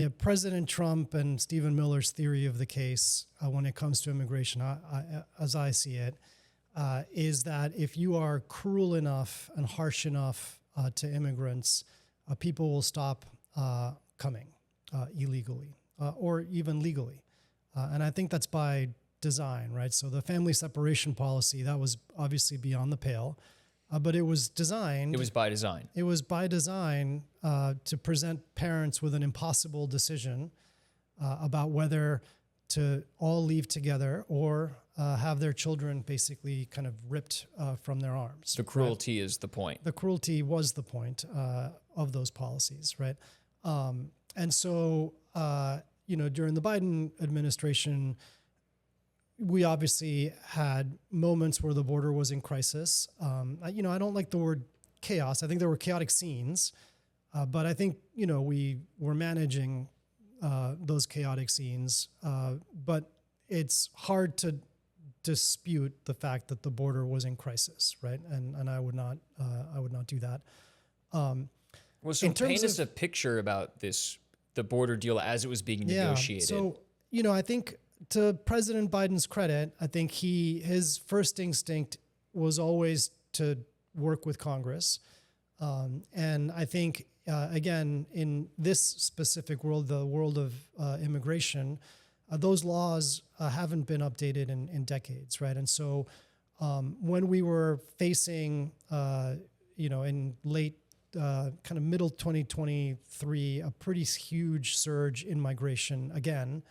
Yeah, President Trump and Stephen Miller's theory of the case when it comes to immigration, as I see it, is that if you are cruel enough and harsh enough to immigrants, people will stop coming illegally or even legally. And I think that's by design, right? So the family separation policy, that was obviously beyond the pale, but it was designed. It was by design. It was by design to present parents with an impossible decision about whether to all leave together or have their children basically kind of ripped from their arms. The cruelty is the point. The cruelty was the point of those policies, right? And so, during the Biden administration, we obviously had moments where the border was in crisis. I don't like the word chaos. I think there were chaotic scenes, but I think, we were managing those chaotic scenes. But it's hard to dispute the fact that the border was in crisis, right? And I would not do that. Well, so paint us a picture about the border deal as it was being negotiated. So, I think to President Biden's credit, I think his first instinct was always to work with Congress. And I think, again, in this specific world, the world of immigration, those laws haven't been updated in decades, right? And so when we were facing, in late kind of middle 2023, a pretty huge surge in migration again,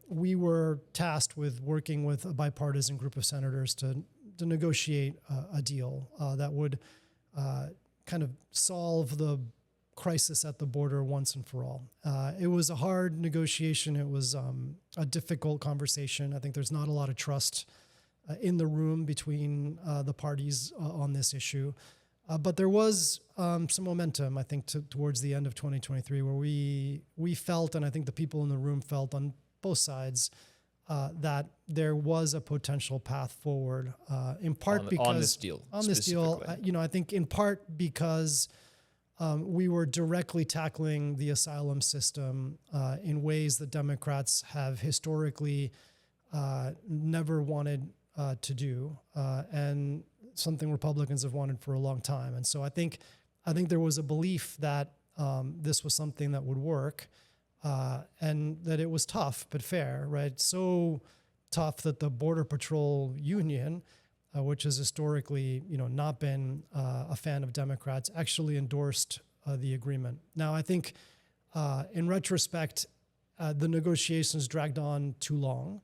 we were tasked with working with a bipartisan group of senators to negotiate a deal that would kind of solve the crisis at the border once and for all. It was a hard negotiation. It was a difficult conversation. I think there's not a lot of trust in the room between the parties on this issue. But there was some momentum, I think, towards the end of 2023 where we felt, and I think the people in the room felt on both sides, that there was a potential path forward, in part because... On this deal. I think in part because we were directly tackling the asylum system in ways that Democrats have historically never wanted to do, and something Republicans have wanted for a long time. And so I think there was a belief that this was something that would work, and that it was tough but fair, right? So tough that the Border Patrol Union, which has historically, not been a fan of Democrats, actually endorsed the agreement. Now, I think in retrospect, the negotiations dragged on too long,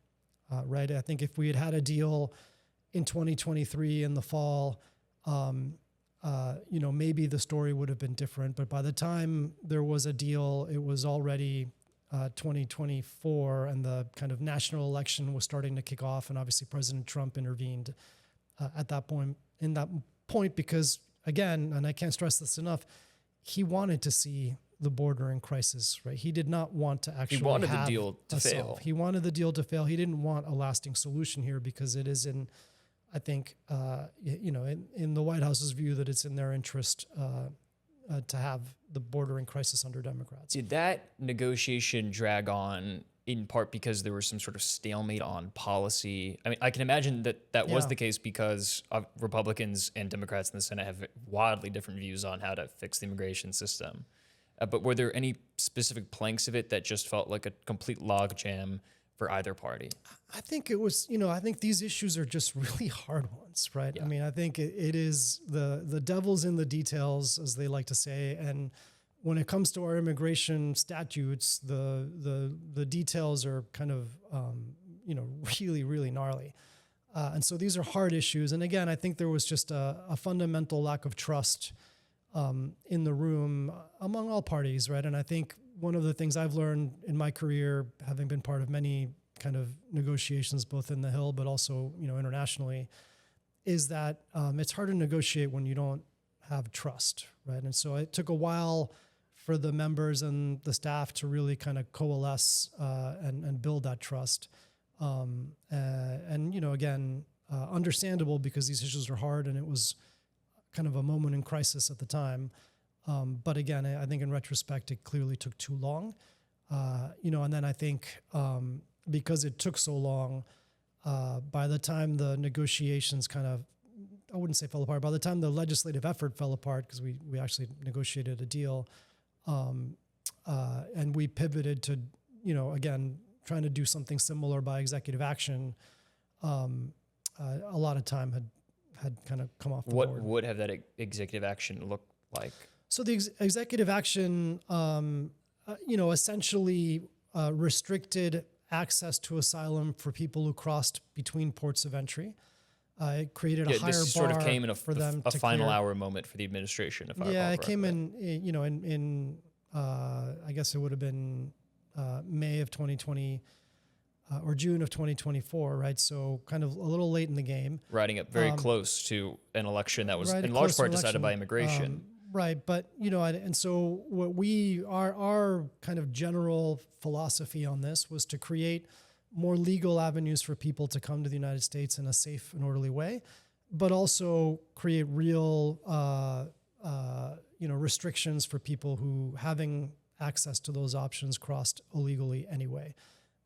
right? I think if we had had a deal in 2023 in the fall, maybe the story would have been different. But by the time there was a deal, it was already 2024, and the kind of national election was starting to kick off. And obviously, President Trump intervened at that point, because, again, and I can't stress this enough, he wanted to see the border in crisis, right? He did not want to actually. He wanted the deal to fail. He wanted the deal to fail. He didn't want a lasting solution here because it is in. I think, in the White House's view, that it's in their interest to have the border in crisis under Democrats. Did that negotiation drag on in part because there was some sort of stalemate on policy? I mean, I can imagine that was the case because Republicans and Democrats in the Senate have wildly different views on how to fix the immigration system. But were there any specific planks of it that just felt like a complete logjam for either party? I think it was, I think these issues are just really hard ones, right? Yeah. I mean, I think it is the devil's in the details, as they like to say. And when it comes to our immigration statutes, the details are kind of, really, really gnarly. And so these are hard issues. And again, I think there was just a fundamental lack of trust in the room among all parties, right? And I think one of the things I've learned in my career, having been part of many kind of negotiations, both in the Hill, but also, internationally, is that it's hard to negotiate when you don't have trust, right? And so it took a while for the members and the staff to really kind of coalesce and build that trust. Again, understandable because these issues are hard and it was kind of a moment in crisis at the time. But again, I think in retrospect, it clearly took too long. And then I think because it took so long, by the time the negotiations kind of, I wouldn't say fell apart, by the time the legislative effort fell apart, because we actually negotiated a deal, and we pivoted to, again, trying to do something similar by executive action, a lot of time had kind of come off the board. What would have that executive action look like? So the executive action, essentially restricted access to asylum for people who crossed between ports of entry. It created a higher this bar sort of came in for them a to final clear. hour moment for the administration. If I Yeah, recall it came correctly. in I guess it would have been May of 2020 or June of 2024, right? So kind of a little late in the game. Riding up very close to an election that was Right, in a large close part decided election. by immigration. Right, but and so what our kind of general philosophy on this was to create more legal avenues for people to come to the United States in a safe and orderly way, but also create real restrictions for people who having access to those options crossed illegally anyway.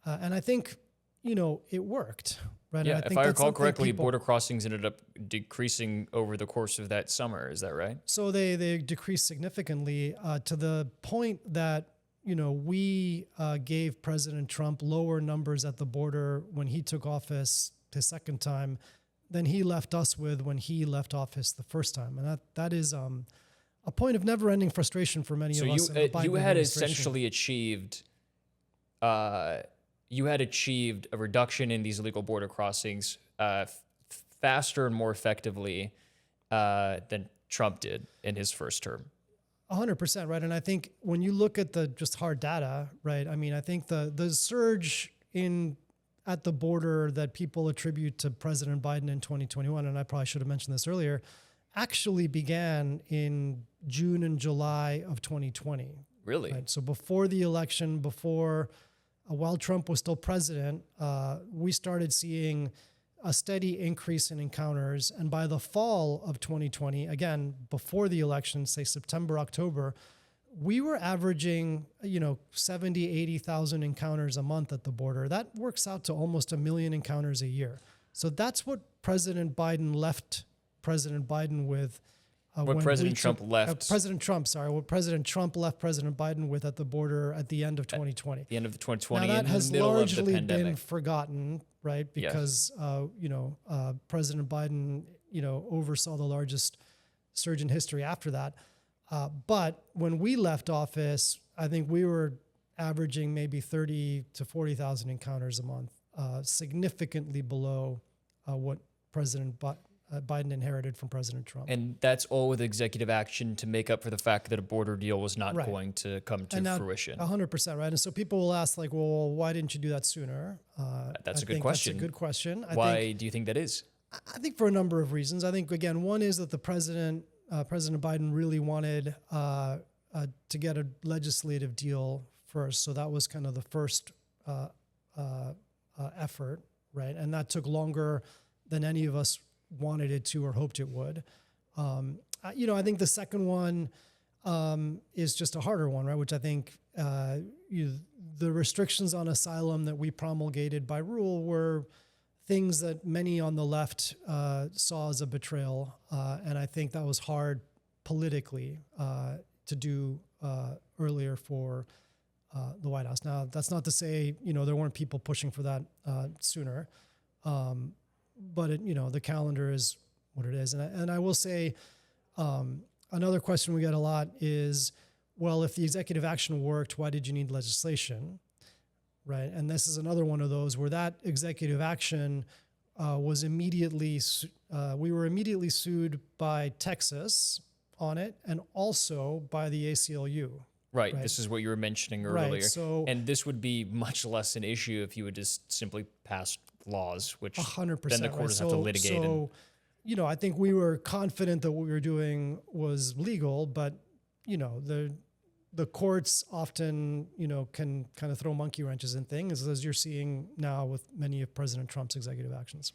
And I think it worked. Right? Yeah, And if I that's recall something correctly, people- border crossings ended up decreasing over the course of that summer. Is that right? So they decreased significantly to the point that we gave President Trump lower numbers at the border when he took office his second time than he left us with when he left office the first time, and that is a point of never-ending frustration for many of us. So in the Biden you had administration. essentially achieved. You had achieved a reduction in these illegal border crossings faster and more effectively than Trump did in his first term. 100%, right? And I think when you look at the just hard data, right? I mean, I think the surge at the border that people attribute to President Biden in 2021, and I probably should have mentioned this earlier, actually began in June and July of 2020. Really? Right? So before the election, while Trump was still president, we started seeing a steady increase in encounters. And by the fall of 2020, again, before the election, say September, October, we were averaging, 70, 80,000 encounters a month at the border. That works out to almost 1 million encounters a year. So that's what President Biden left President Biden with. What President Trump left. What President Trump left President Biden with at the border at the end of 2020. At the end of the 2020, Now that in the has middle of the largely pandemic. been forgotten, right? Because President Biden, oversaw the largest surge in history after that. But when we left office, I think we were averaging maybe 30 to 40,000 encounters a month, significantly below what President Biden inherited from President Trump. And that's all with executive action to make up for the fact that a border deal was not Right. going to come to fruition. 100%, right? And so people will ask, like, well, why didn't you do that sooner? That's a I good think question. That's a good question. Why do you think that is? I think for a number of reasons. I think, again, one is that President Biden really wanted to get a legislative deal first. So that was kind of the first effort, right? And that took longer than any of us wanted it to or hoped it would. I think the second one is just a harder one, right? Which I think the restrictions on asylum that we promulgated by rule were things that many on the left saw as a betrayal. And I think that was hard politically to do earlier for the White House. Now, that's not to say, there weren't people pushing for that sooner. But the calendar is what it is. And I will say another question we get a lot is, well, if the executive action worked, why did you need legislation? Right. And this is another one of those where that executive action was immediately, we were immediately sued by Texas on it and also by the ACLU. Right. This is what you were mentioning Right, earlier. so- and this would be much less an issue if you would just simply pass laws, which 100%. then the courts have to litigate. So, I think we were confident that what we were doing was legal, but, the courts often, can kind of throw monkey wrenches in things, as you're seeing now with many of President Trump's executive actions.